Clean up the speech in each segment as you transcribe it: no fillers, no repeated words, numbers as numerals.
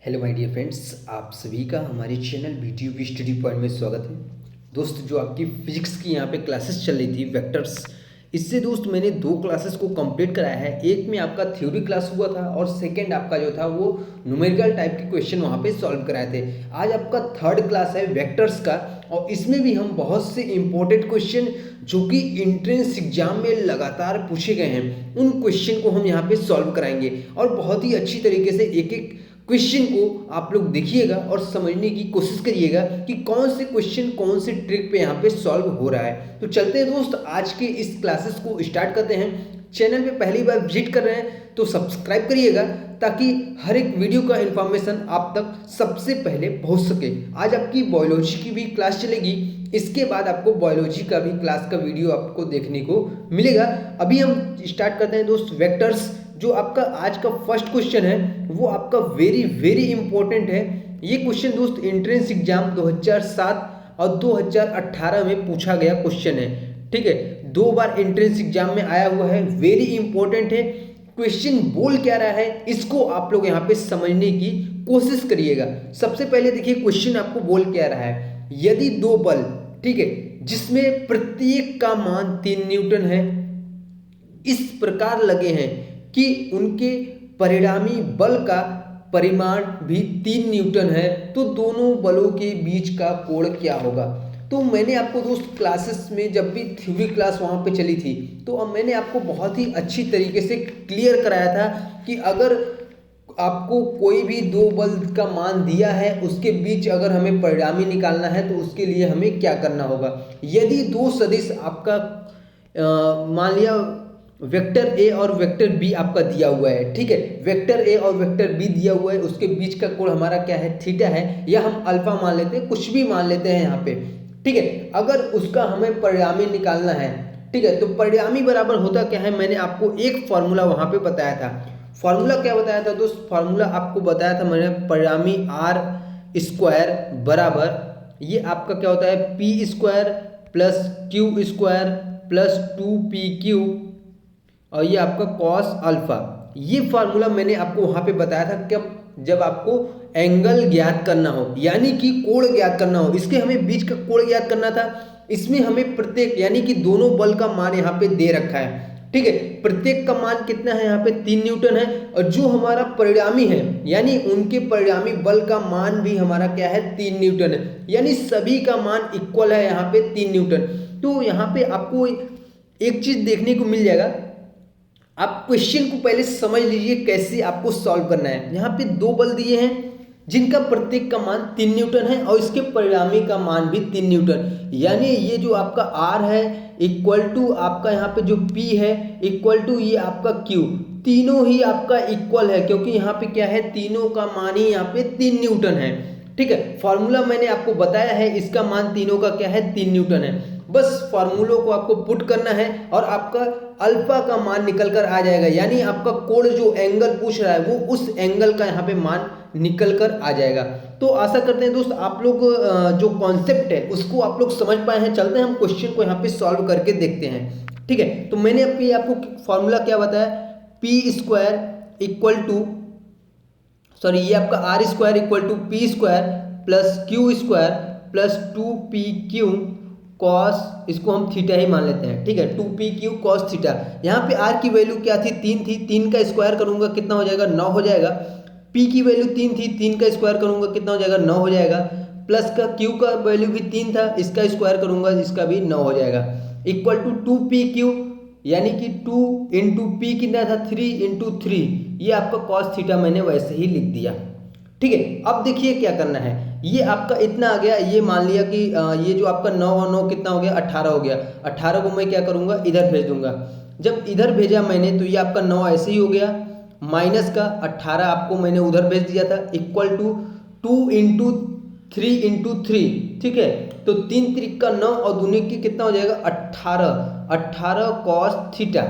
Hello my dear friends, आप सभी का हमारे चैनल बीटीयू स्टडी पॉइंट में स्वागत है। दोस्त, जो आपकी फिजिक्स की यहाँ पे क्लासेस चल रही थी वेक्टर्स, इससे दोस्त मैंने दो क्लासेस को कंप्लीट कराया है। एक में आपका थ्योरी क्लास हुआ था और सेकंड आपका जो था वो न्यूमेरिकल टाइप के क्वेश्चन वहाँ पे सॉल्व कराए थे। आज आपका थर्ड क्लास है वेक्टर्स का और इसमें भी हम बहुत से इंपॉर्टेंट क्वेश्चन जो कि एंट्रेंस एग्जाम में लगातार पूछे गए हैं उन क्वेश्चन को हम यहाँ पे सॉल्व कराएंगे और बहुत ही अच्छी तरीके से एक एक क्वेश्चन को आप लोग देखिएगा और समझने की कोशिश करिएगा कि कौन से क्वेश्चन कौन से ट्रिक पे यहाँ पे सॉल्व हो रहा है। तो चलते हैं दोस्त, आज के इस क्लासेस को स्टार्ट करते हैं। चैनल पे पहली बार विजिट कर रहे हैं तो सब्सक्राइब करिएगा ताकि हर एक वीडियो का इन्फॉर्मेशन आप तक सबसे पहले पहुंच सके। आज आपकी बायोलॉजी की भी क्लास चलेगी, इसके बाद आपको बायोलॉजी का भी क्लास का वीडियो आपको देखने को मिलेगा। अभी हम स्टार्ट करते हैं दोस्त वेक्टर्स। जो आपका आज का फर्स्ट क्वेश्चन है वो आपका वेरी वेरी इंपॉर्टेंट है। ये क्वेश्चन दोस्त एंट्रेंस एग्जाम 2007 और 2018 में पूछा गया क्वेश्चन है। ठीक है, दो बार एंट्रेंस एग्जाम में आया हुआ है, वेरी इंपॉर्टेंट है। क्वेश्चन बोल क्या रहा है इसको आप लोग यहाँ पे समझने की कोशिश करिएगा। सबसे पहले देखिए क्वेश्चन आपको बोल क्या रहा है। यदि दो बल, ठीक है, जिसमें प्रत्येक का मान 3 न्यूटन है, इस प्रकार लगे हैं कि उनके परिणामी बल का परिमाण भी 3 न्यूटन है, तो दोनों बलों के बीच का कोण क्या होगा। तो मैंने आपको दोस्त क्लासेस में जब भी थ्योरी क्लास वहाँ पे चली थी तो अब मैंने आपको बहुत ही अच्छी तरीके से क्लियर कराया था कि अगर आपको कोई भी दो बल का मान दिया है उसके बीच अगर हमें परिणामी निकालना है तो उसके लिए हमें क्या करना होगा। यदि दो सदिश आपका मान लिया वेक्टर ए और वेक्टर बी आपका दिया हुआ है, ठीक है, वेक्टर ए और वेक्टर बी दिया हुआ है, उसके बीच का कोण हमारा क्या है, थीटा है, या हम अल्फा मान लेते हैं, कुछ भी मान लेते हैं यहाँ पे। ठीक है, अगर उसका हमें परिणामी निकालना है, ठीक है, तो परिणामी बराबर होता क्या है, मैंने आपको एक फॉर्मूला वहां पे बताया था। फॉर्मूला क्या बताया था दोस्त, फॉर्मूला आपको बताया था मैंने, परिणामी आर स्क्वायर बराबर ये आपका क्या होता है, P square plus Q square plus 2pq और ये आपका कॉस अल्फा। ये फार्मूला मैंने आपको वहां पे बताया था कब, जब आपको एंगल ज्ञात करना हो, यानी कि कोण ज्ञात करना हो। इसके हमें बीच का कोण ज्ञात करना था। इसमें हमें प्रत्येक यानी कि दोनों बल का मान यहाँ पे दे रखा है। ठीक है, प्रत्येक का मान कितना है, यहाँ पे 3 न्यूटन है, और जो हमारा परिणामी है यानी उनके परिणामी बल का मान भी हमारा क्या है, 3 न्यूटन है, यानी सभी का मान इक्वल है यहाँ पे 3 न्यूटन। तो यहाँ पे आपको एक चीज देखने को मिल जाएगा। आप क्वेश्चन को पहले समझ लीजिए कैसे आपको सॉल्व करना है। यहाँ पे दो बल दिए हैं जिनका प्रत्येक का मान 3 न्यूटन है और इसके परिणामी का मान भी 3 न्यूटन, यानी ये जो आपका R है इक्वल टू आपका यहाँ पे जो P है इक्वल टू ये आपका Q, तीनों ही आपका इक्वल है क्योंकि यहाँ पे क्या है, तीनों का मान ही यहाँ पे 3 न्यूटन है। ठीक है, फॉर्मूला मैंने आपको बताया है, इसका मान तीनों का क्या है, 3 न्यूटन है। बस फॉर्मूलों को आपको पुट करना है और आपका अल्फा का मान निकल कर आ जाएगा, यानी आपका कोण जो एंगल पूछ रहा है वो उस एंगल का यहाँ पे मान निकल कर आ जाएगा। तो आशा करते हैं दोस्त आप लोग जो कॉन्सेप्ट है उसको आप लोग समझ पाए हैं। चलते हैं हम क्वेश्चन को यहाँ पे सॉल्व करके देखते हैं। ठीक है, तो मैंने आपको फॉर्मूला क्या बताया, P square equal to sorry ये आपका R square equal to P square plus Q square plus 2pq cos, इसको हम थीटा ही मान लेते हैं। ठीक है, 2pq कॉस थीटा। यहाँ पे r की वैल्यू क्या थी, 3 थी, 3 का स्क्वायर करूंगा कितना हो जाएगा, 9 हो जाएगा। p की वैल्यू 3 थी, 3 का स्क्वायर करूंगा कितना हो जाएगा, 9 हो जाएगा। प्लस का q का वैल्यू भी 3 था, इसका स्क्वायर करूंगा इसका भी 9 हो जाएगा। इक्वल टू 2pq यानी कि 2 इंटू पी कितना था, 3 इंटू 3, ये आपका कॉस थीटा मैंने वैसे ही लिख दिया। ठीक है, अब देखिए क्या करना है, ये आपका इतना आ गया, ये मान लिया कि ये जो आपका 9 और 9 कितना हो गया, 18 हो गया। 18 को मैं क्या करूंगा, इधर भेज दूंगा। जब इधर भेजा मैंने तो ये आपका 9 ऐसे ही हो गया, माइनस का 18 आपको मैंने उधर भेज दिया था, इक्वल टू 2 इंटू 3 इंटू 3। ठीक है, तो 3 त्रिक का 9 और दूनी की कितना हो जाएगा, 18 कॉस थीटा।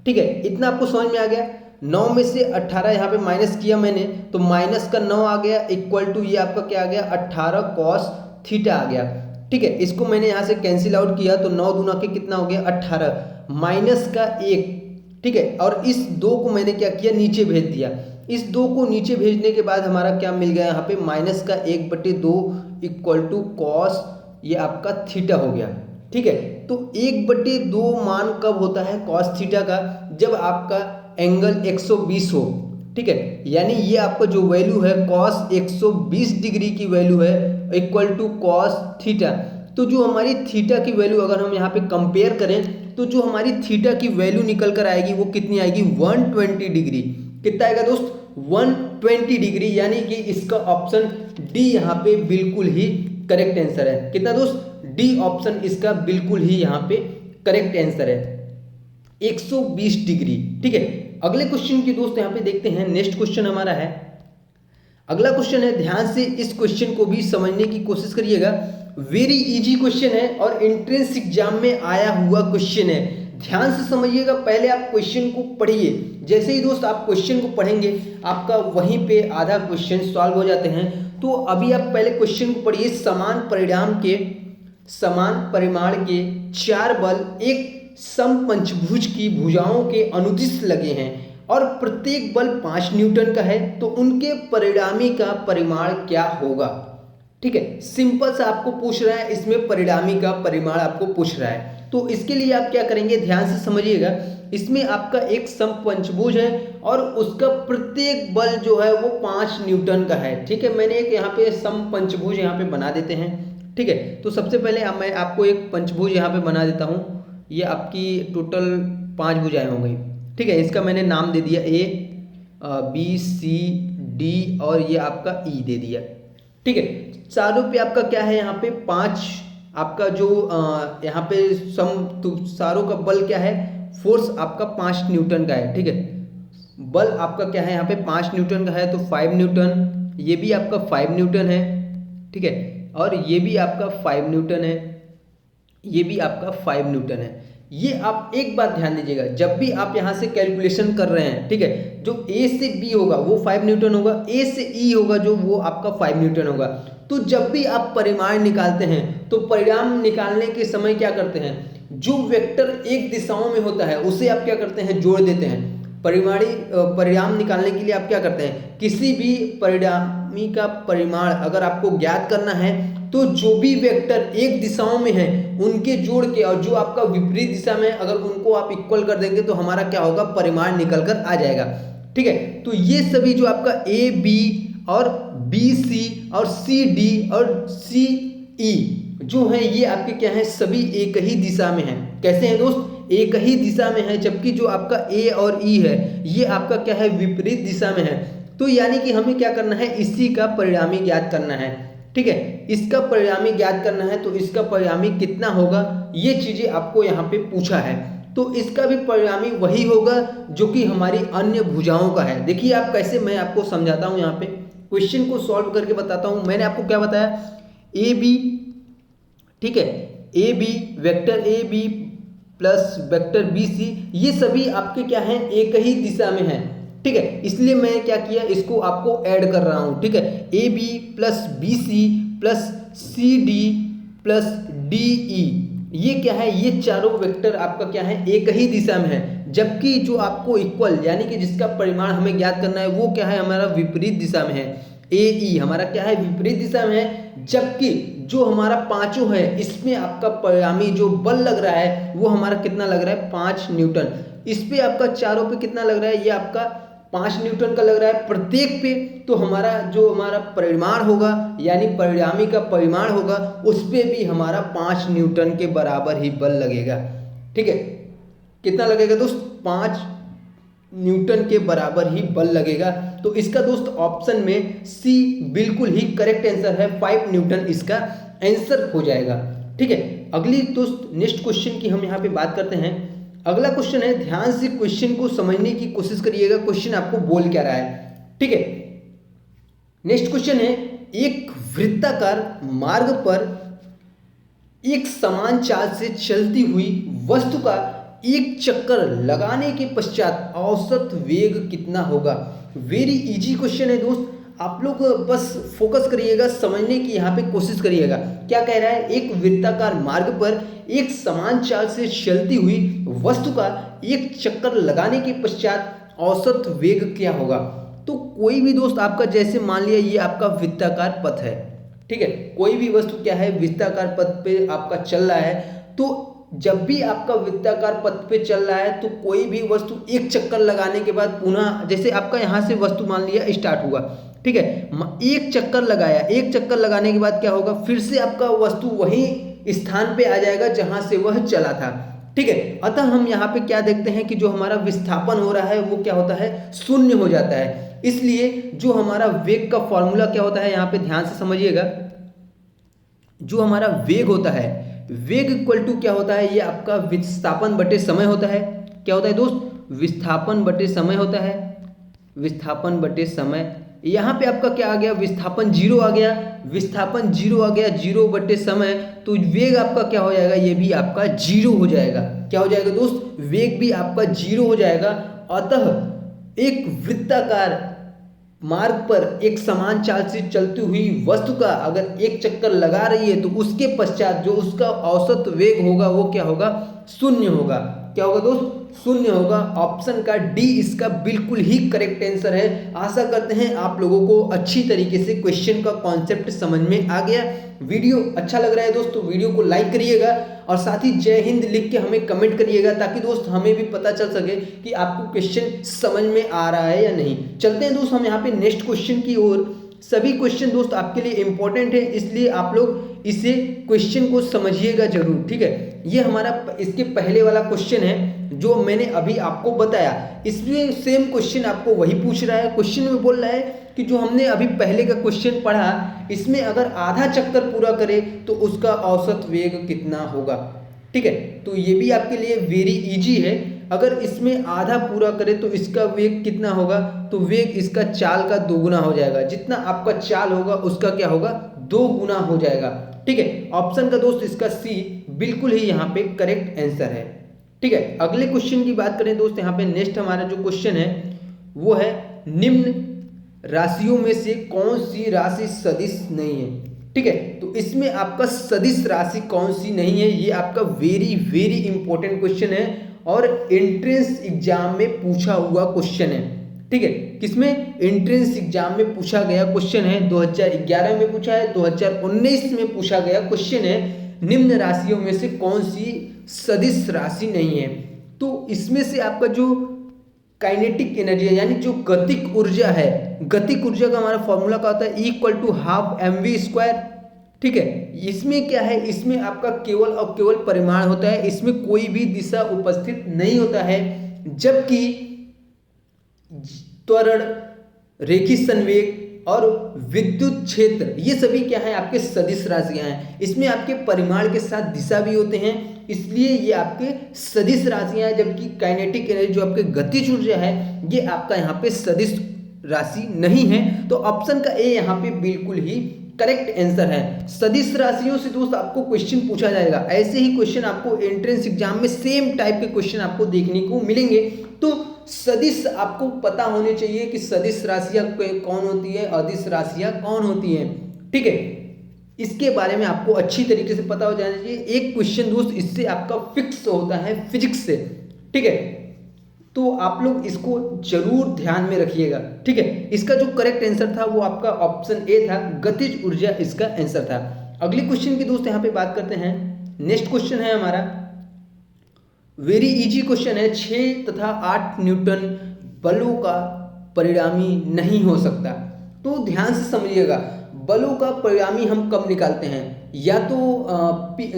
ठीक है, इतना आपको समझ में आ गया। 9 में से 18 यहाँ पे माइनस किया मैंने तो माइनस का 9 आ गया, इक्वल टू ये आपका क्या आ गया, 18 कॉस थीटा आ गया। ठीक है, इसको मैंने यहाँ से कैंसिल आउट किया तो 9 दूना के कितना हो गया, 18, माइनस का 1, ठीक है, और इस 2 को मैंने क्या किया, नीचे भेज दिया। इस 2 को नीचे भेजने के बाद हमारा क्या मिल गया यहाँ पे, माइनस का 1/2 इक्वल टू कॉस, ये आपका थीटा हो गया। ठीक है, तो 1/2 मान कब होता है कॉस थीटा का, जब आपका एंगल 120 हो। ठीक है, यानी ये आपका जो वैल्यू है कॉस 120 डिग्री की वैल्यू है इक्वल टू कॉस थीटा। तो जो हमारी थीटा की वैल्यू अगर हम यहाँ पे कंपेयर करें तो जो हमारी थीटा की वैल्यू निकल कर आएगी वो कितनी आएगी, 120 डिग्री। कितना आएगा दोस्त, 120 डिग्री, यानी कि इसका ऑप्शन डी यहाँ पे बिल्कुल ही करेक्ट आंसर है। कितना दोस्त, डी ऑप्शन इसका बिल्कुल ही यहाँ पे करेक्ट आंसर है, 120 डिग्री। ठीक है, अगले क्वेश्चन की दोस्त यहाँ पे देखते हैं। नेक्स्ट क्वेश्चन हमारा है, अगला क्वेश्चन है, ध्यान से इस क्वेश्चन को भी समझने की कोशिश करिएगा। वेरी इजी क्वेश्चन है और एंट्रेंस एग्जाम में आया हुआ क्वेश्चन है। ध्यान से समझिएगा, पहले आप क्वेश्चन को पढ़िए। जैसे ही दोस्त आप क्वेश्चन को पढ़ेंगे आपका वहीं पे आधा क्वेश्चन सॉल्व हो जाते हैं। तो अभी आप पहले क्वेश्चन को पढ़िए। समान परिमाण के 4 बल एक समपंचभुज की भुजाओं के अनुदिश लगे हैं और प्रत्येक बल 5 न्यूटन का है, तो उनके परिणामी का परिमाण क्या होगा। ठीक है, सिंपल सा आपको पूछ रहा है, इसमें परिणामी का परिमाण आपको पूछ रहा है। तो इसके लिए आप क्या करेंगे, ध्यान से समझिएगा। इसमें आपका एक समपंचभुज है और उसका प्रत्येक बल जो है वो 5 न्यूटन का है। ठीक है, मैंने एक यहाँ पे समपंचभुज यहाँ पे बना देते हैं। ठीक है, तो सबसे पहले मैं आपको एक पंचभुज यहाँ पे बना देता हूँ। ये आपकी टोटल 5 भुजाएं हो गई। ठीक है, इसका मैंने नाम दे दिया ए, बी, सी, डी और ये आपका ई दे दिया। ठीक है, चारों पे आपका क्या है, यहाँ पे 5 आपका जो यहाँ पे सारों का बल क्या है, फोर्स आपका 5 न्यूटन का है। ठीक है, बल आपका क्या है यहाँ पे 5 न्यूटन का है, तो 5 न्यूटन, ये भी आपका 5 न्यूटन है। ठीक है, और ये भी आपका 5 न्यूटन है, ये भी आपका 5 न्यूटन है। ये आप एक बात ध्यान दीजिएगा, जब भी आप यहाँ से कैलकुलेशन कर रहे हैं, ठीक है, जो ए से बी होगा वो 5 न्यूटन होगा, ए से ई होगा जो वो आपका 5 न्यूटन होगा। तो जब भी आप परिमाण निकालते हैं तो परिणाम निकालने के समय क्या करते हैं, जो वेक्टर एक दिशाओं में होता है उसे आप क्या करते हैं, जोड़ देते हैं। परिणाम निकालने के लिए आप क्या करते हैं, किसी भी परिणामी का परिमाण अगर आपको ज्ञात करना है तो जो भी वेक्टर एक दिशाओं में है उनके जोड़ के और जो आपका विपरीत दिशा में अगर उनको आप इक्वल कर देंगे तो हमारा क्या होगा, परिमाण निकल कर आ जाएगा। ठीक है, तो ये सभी जो आपका ए बी और बी सी और सी डी और सी ई जो है ये आपके क्या है, सभी एक ही दिशा में है। कैसे हैं दोस्त, एक ही दिशा में है, जबकि जो आपका ए और ई है ये आपका क्या है, विपरीत दिशा में है। तो यानी कि हमें क्या करना है, इसी का परिणामी ज्ञात करना है। ठीक है, इसका परिणामी ज्ञात करना है, तो इसका परिणामी कितना होगा, ये चीजें आपको यहाँ पे पूछा है। तो इसका भी परिणामी वही होगा जो कि हमारी अन्य भुजाओं का है। देखिए आप कैसे, मैं आपको समझाता हूँ, यहाँ पे क्वेश्चन को सॉल्व करके बताता हूँ। मैंने आपको क्या बताया, ए बी, ठीक है, A B vector A B plus vector B C, ये सभी आपके क्या हैं, एक ही दिशा में है। ठीक है, इसलिए मैं क्या किया, इसको आपको ऐड कर रहा हूं। ठीक है, A B plus B C plus C D plus D E, ये क्या है, ये चारों वेक्टर आपका क्या है, एक ही दिशा में है। जबकि जो आपको इक्वल यानी कि जिसका परिमाण हमें ज्ञात करना है वो क्या है, हमारा विपरीत दिशा में है। ए ई हमारा क्या है, विपरीत दिशा में है। जबकि जो हमारा पांचों है इसमें आपका परिणामी जो बल लग रहा है वो हमारा कितना लग रहा है, 5 न्यूटन। इस पे आपका चारों पे कितना लग रहा है, ये आपका 5 न्यूटन का लग रहा है प्रत्येक पे। तो हमारा जो हमारा परिमाण होगा यानी परिणामी का परिमाण होगा उस पे भी हमारा 5 न्यूटन के बराबर ही बल लगेगा। ठीक है, कितना लगेगा दोस्त, 5 न्यूटन के बराबर ही बल लगेगा। तो इसका दोस्त ऑप्शन में सी बिल्कुल ही करेक्ट आंसर है, 5 न्यूटन इसका आंसर हो जाएगा। ठीक है, अगली दोस्त नेक्स्ट क्वेश्चन की हम यहाँ पे बात करते हैं। अगला क्वेश्चन है, ध्यान से क्वेश्चन को समझने की कोशिश करिएगा, क्वेश्चन आपको बोल क्या रहा है। ठीक है, नेक्स्ट क्वेश्चन है, एक वृत्ताकार मार्ग पर एक समान चाल से चलती हुई वस्तु का एक चक्कर लगाने के पश्चात औसत वेग कितना होगा। वेरी इजी क्वेश्चन है दोस्त, आप लोग बस फोकस करिएगा, समझने की यहाँ पे कोशिश करिएगा। क्या कह रहा है, एक वृत्ताकार मार्ग पर एक समान चाल से चलती हुई वस्तु का एक चक्कर लगाने के पश्चात औसत वेग क्या होगा। तो कोई भी दोस्त आपका, जैसे मान लिया ये आपका वृत्ताकार पथ है, ठीक है, कोई भी वस्तु क्या है वृत्ताकार पथ पे आपका चल रहा है, तो जब भी आपका वृत्ताकार पथ पे चल रहा है तो कोई भी वस्तु एक चक्कर लगाने के बाद पुनः, जैसे आपका यहाँ से वस्तु मान लिया स्टार्ट हुआ, ठीक है, एक चक्कर लगाया, एक चक्कर लगाने के बाद क्या होगा, फिर से आपका वस्तु वही स्थान पे आ जाएगा जहां से वह चला था, ठीक है। अतः हम यहाँ पे क्या देखते हैं कि जो हमारा विस्थापन हो रहा है वो क्या होता है, शून्य हो जाता है। इसलिए जो हमारा वेग का फॉर्मूला क्या होता है, यहाँ पे ध्यान से समझिएगा, जो हमारा वेग होता है, वेग इक्वल टू क्या होता है, ये आपका विस्थापन बटे समय होता है। क्या होता है दोस्त, विस्थापन बटे समय होता है, विस्थापन बटे समय। यहाँ पे आपका क्या आ गया, विस्थापन जीरो आ गया, विस्थापन जीरो आ गया, जीरो बटे समय, तो वेग आपका क्या हो जाएगा, ये भी आपका जीरो हो जाएगा। क्या हो जाएगा दोस्त, वेग भी आपका जीरो हो जाएगा। अतः एक वृत्ताकार मार्ग पर एक समान चाल से चलती हुई वस्तु का अगर एक चक्कर लगा रही है तो उसके पश्चात जो उसका औसत वेग होगा वो क्या होगा, शून्य होगा। क्या होगा दोस्त, शून्य होगा। ऑप्शन का डी इसका बिल्कुल ही करेक्ट आंसर है। आशा करते हैं आप लोगों को अच्छी तरीके से क्वेश्चन का कॉन्सेप्ट समझ में आ गया। वीडियो अच्छा लग रहा है दोस्तों, वीडियो को लाइक करिएगा और साथ ही जय हिंद लिख के हमें कमेंट करिएगा, ताकि दोस्त हमें भी पता चल सके कि आपको क्वेश्चन समझ में आ रहा है या नहीं। चलते हैं दोस्त हम यहाँ पे नेक्स्ट क्वेश्चन की ओर। सभी क्वेश्चन दोस्त आपके लिए इंपॉर्टेंट है, इसलिए आप लोग इसे क्वेश्चन को समझिएगा जरूर, ठीक है। ये हमारा इसके पहले वाला क्वेश्चन है जो मैंने अभी आपको बताया, इसमें सेम क्वेश्चन आपको वही पूछ रहा है। क्वेश्चन में बोल रहा है कि जो हमने अभी पहले का क्वेश्चन पढ़ा, इसमें अगर आधा चक्कर पूरा करे तो उसका औसत वेग कितना होगा, ठीक है। तो ये भी आपके लिए वेरी इजी है। अगर इसमें आधा पूरा करे तो इसका वेग कितना होगा, तो वेग इसका चाल का दोगुना हो जाएगा। जितना आपका चाल होगा उसका क्या होगा, दो गुना हो जाएगा, ठीक है। ऑप्शन का दोस्त इसका सी बिल्कुल ही यहाँ पे करेक्ट आंसर है, ठीक है। अगले क्वेश्चन की बात करें दोस्त, यहाँ पे नेक्स्ट हमारा जो क्वेश्चन है वो है, निम्न राशियों में से कौन सी राशि सदिश नहीं है, ठीक है। तो इसमें आपका सदिश राशि कौन सी नहीं है, ये आपका वेरी वेरी इंपॉर्टेंट क्वेश्चन है और एंट्रेंस एग्जाम में पूछा हुआ क्वेश्चन है, ठीक है। किसमें, एंट्रेंस एग्जाम में पूछा गया क्वेश्चन है। 2011 में पूछा है, 2019 में पूछा गया क्वेश्चन है, निम्न राशियों में से कौन सी सदिश राशि नहीं है। तो इसमें से आपका जो काइनेटिक एनर्जी है, यानी जो गतिक ऊर्जा है, गतिक ऊर्जा का हमारा फॉर्मूला क्या होता है, इक्वल टू हाफ mv², ठीक है। इसमें क्या है, इसमें आपका केवल और केवल परिमाण होता है, इसमें कोई भी दिशा उपस्थित नहीं होता है। जबकि त्वरण, रेखी संवेग और विद्युत क्षेत्र ये सभी क्या है, आपके सदिश राशियां हैं। इसमें आपके परिमाण के साथ दिशा भी होते हैं, इसलिए ये आपके सदिश राशियां हैं। जबकि काइनेटिक एनर्जी जो आपके गतिज ऊर्जा है ये आपका यहाँ पे सदिश राशि नहीं है। तो ऑप्शन का ए यहाँ पे बिल्कुल ही करेक्ट आंसर है। सदिश राशियों से दोस्त आपको क्वेश्चन पूछा जाएगा, ऐसे ही क्वेश्चन आपको एंट्रेंस एग्जाम में सेम टाइप के क्वेश्चन आपको देखने को मिलेंगे। तो सदिश आपको पता होने चाहिए कि सदिश राशियां कौन होती है, अदिश राशियां कौन होती हैं, ठीक है। इसके बारे में आपको अच्छी तरीके से पता हो जाना चाहिए। एक क्वेश्चन दोस्त इससे आपका फिक्स होता है फिजिक्स से, ठीक है। तो आप लोग इसको जरूर ध्यान में रखिएगा, ठीक है। इसका जो करेक्ट आंसर था वो आपका ऑप्शन ए था, गतिज ऊर्जा इसका आंसर था। अगले क्वेश्चन की दोस्त यहाँ पे बात करते हैं। नेक्स्ट क्वेश्चन है हमारा वेरी इजी क्वेश्चन है, 6 तथा 8 न्यूटन बलों का परिणामी नहीं हो सकता। तो ध्यान से समझिएगा, बलों का परिणामी हम कब निकालते हैं, या तो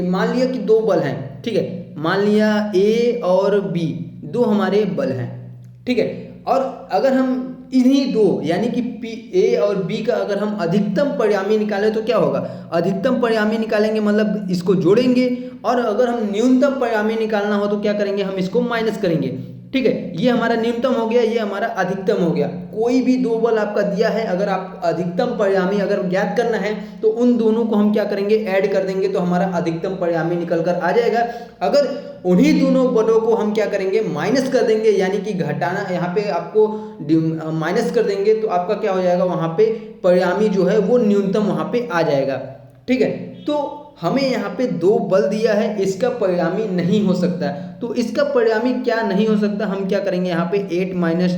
मान लिया कि दो बल हैं, ठीक है, मान लिया ए और बी दो हमारे बल हैं, ठीक है। और अगर हम इन्हीं दो यानी कि पी ए और बी का अगर हम अधिकतम परिणामी निकालें तो क्या होगा, अधिकतम परिणामी निकालेंगे मतलब इसको जोड़ेंगे, और अगर हम न्यूनतम परिणामी निकालना हो तो क्या करेंगे, हम इसको माइनस करेंगे, ठीक है। ये हमारा न्यूनतम हो गया, ये हमारा अधिकतम हो गया। कोई भी दो बल आपका दिया है, अगर आप अधिकतम परिणामी अगर ज्ञात करना है तो उन दोनों को हम क्या करेंगे, ऐड कर देंगे, तो हमारा अधिकतम परिणामी निकल कर आ जाएगा। अगर उन्हीं दोनों पदों को हम क्या करेंगे, माइनस कर देंगे, यानी कि घटाना, यहाँ पे आपको माइनस कर देंगे तो आपका क्या हो जाएगा, वहाँ पे परिणामी जो है वो न्यूनतम वहाँ पे आ जाएगा। ठीक है, तो हमें यहाँ पे 2 बल दिया है, इसका परिणामी नहीं हो सकता। तो इसका परिणामी क्या नहीं हो सकता, हम क्या करेंगे, यहाँ पे 8 माइनस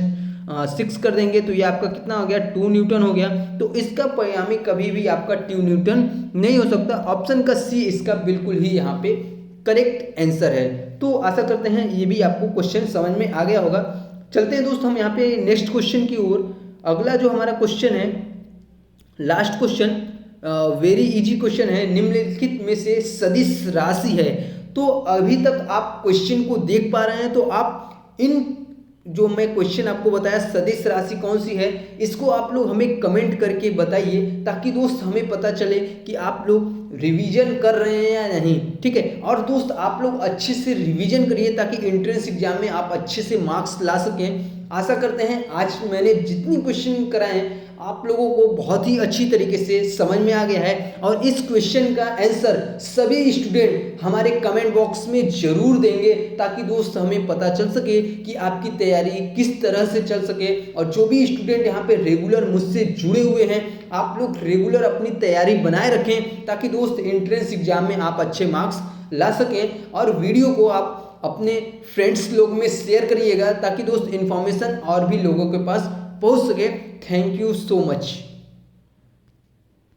6 कर देंगे तो ये आपका कितना हो गया, 2 न्यूटन हो गया। तो इसका परिणामी कभी भी आपका 2 न्यूटन नहीं हो सकता। ऑप्शन का सी इसका बिल्कुल ही यहाँ पे करेक्ट आंसर है। तो आशा करते हैं ये भी आपको क्वेश्चन समझ में आ गया होगा। चलते हैं दोस्त हम यहाँ पे नेक्स्ट क्वेश्चन की ओर। अगला जो हमारा क्वेश्चन है, last question, very easy question है, निम्नलिखित में से सदिश राशि है। तो अभी तक आप क्वेश्चन को देख पा रहे हैं, तो आप इन जो मैं क्वेश्चन आपको बताया सदिश राशि कौन सी है, इसको आप लोग हमें कमेंट करके बताइए, ताकि दोस्त हमें पता चले कि आप लोग रिवीजन कर रहे हैं या नहीं। ठीक है, और दोस्त आप लोग अच्छे से रिवीजन करिए ताकि एंट्रेंस एग्जाम में आप अच्छे से मार्क्स ला सकें। आशा करते हैं आज मैंने जितनी क्वेश्चन कराए हैं आप लोगों को बहुत ही अच्छी तरीके से समझ में आ गया है, और इस क्वेश्चन का आंसर सभी स्टूडेंट हमारे कमेंट बॉक्स में जरूर देंगे, ताकि दोस्त हमें पता चल सके कि आपकी तैयारी किस तरह से चल सके। और जो भी स्टूडेंट यहाँ पे रेगुलर मुझसे जुड़े हुए हैं, आप लोग रेगुलर अपनी तैयारी बनाए रखें, ताकि दोस्त एंट्रेंस एग्जाम में आप अच्छे मार्क्स ला सकें। और वीडियो को आप अपने फ्रेंड्स लोग में शेयर करिएगा, ताकि दोस्त इन्फॉर्मेशन और भी लोगों के पास पहुंच सके। Thank you so much.